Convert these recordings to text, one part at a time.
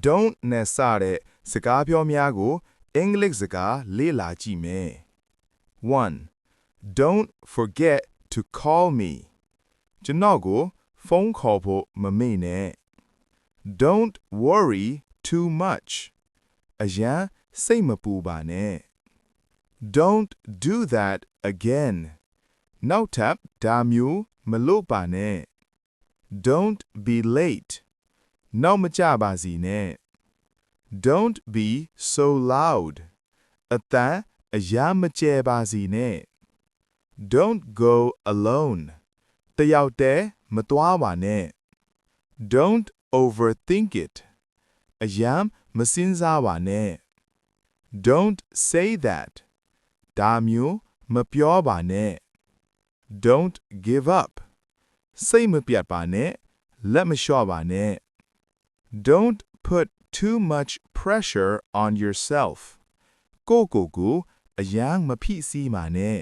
don't နဲ့စတဲ့စကားပြောများကိုအင်္ဂလိပ်စကားလေ့လာကြည့်မယ် 1. Don't forget to call me ကျွန်တော်ကိုဖုန်းခေါ်ဖို့မမေ့နဲ့ Don't worry too much အရန်စိတ်မပူပါနဲ့ Don't do that again နောက်ထပ်ဒါမျိုးမလုပ်ပါနဲ့ Don't be late နောက်မကြပါစီနဲ့ Don't be so loud အတန်အရာမကျဲပါစီနဲ့ Don't go alone တယောက်တည်းမသွားပါနဲ့ Don't overthink it အရာမစင်စားပါနဲ့ Don't say that ဒါမျိုးမပြောပါနဲ့ Don't give up စိတ်မပြတ်ပါနဲ့လက်မလျှော့ပါနဲ့ Don't put too much pressure on yourself ကိုအရန်မဖိစီးပါနဲ့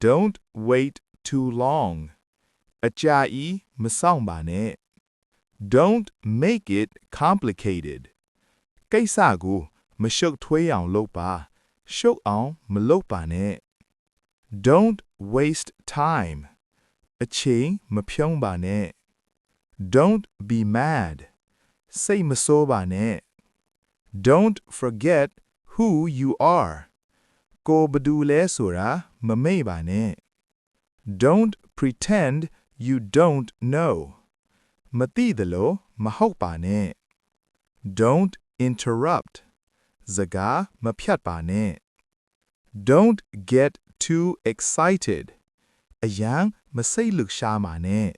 Don't wait too long အကြာကြီးမစောင့်ပါနဲ့ Don't make it complicated ကိစ္စကိုမရှုပ်ထွေးအောင်လုပ်ပါရှုပ်အောင်မလုပ်ပါနဲ့ Don't waste time အချိန်မဖြုံးပါနဲ့ Don't be mad စိတ်မဆိုးပါနဲ့ Don't forget who you are ကိုဘယ်သူလဲဆိုတာမမေ့ပါနဲ့ Don't pretend you don't know မသိသလိုမဟုတ်ပါနဲ့ Don't interrupt စကားမဖြတ်ပါနဲ့ Don't get too excited အရန်မစိတ်လှရှားပါနဲ့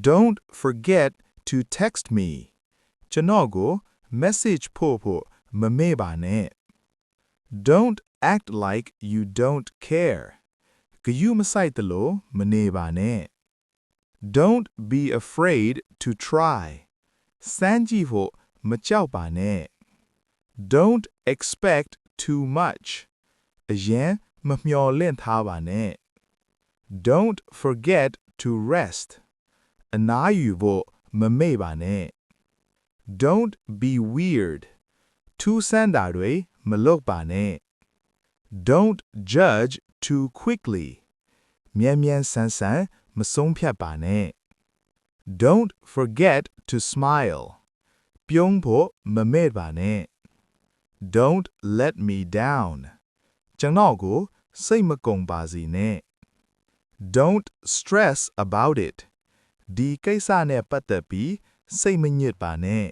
Don't forget to text me ကျွန်တော်ကို message ဖို့မမေ့ပါနဲ့ Don't act like you don't care ဂယုမစိုက်သလိုမနေပါနဲ့ Don't be afraid to try စမ်းကြည့်ဖို့မကြောက်ပါနဲ့ Don't expect too much အရင်မမျှော်လင့်ထားပါနဲ့ Don't forget to rest အနားယူဖို့မမေ့ပါနဲ့ Don't be weird ထူးဆန်းတာတွေမလုပ်ပါနဲ့ Don't judge too quickly မြန်မြန်ဆန်ဆန်မဆုံးဖြတ်ပါနဲ့ Don't forget to smile ပြုံးဖို့မမေ့ပါနဲ့ Don't let me down ကျွန်တော်ကိုစိတ်မကုန်ပါစေနဲ့ Don't stress about it ဒီကိစ္စနဲ့ပတ်သက်ပြီးစိတ်မညစ်ပါနဲ့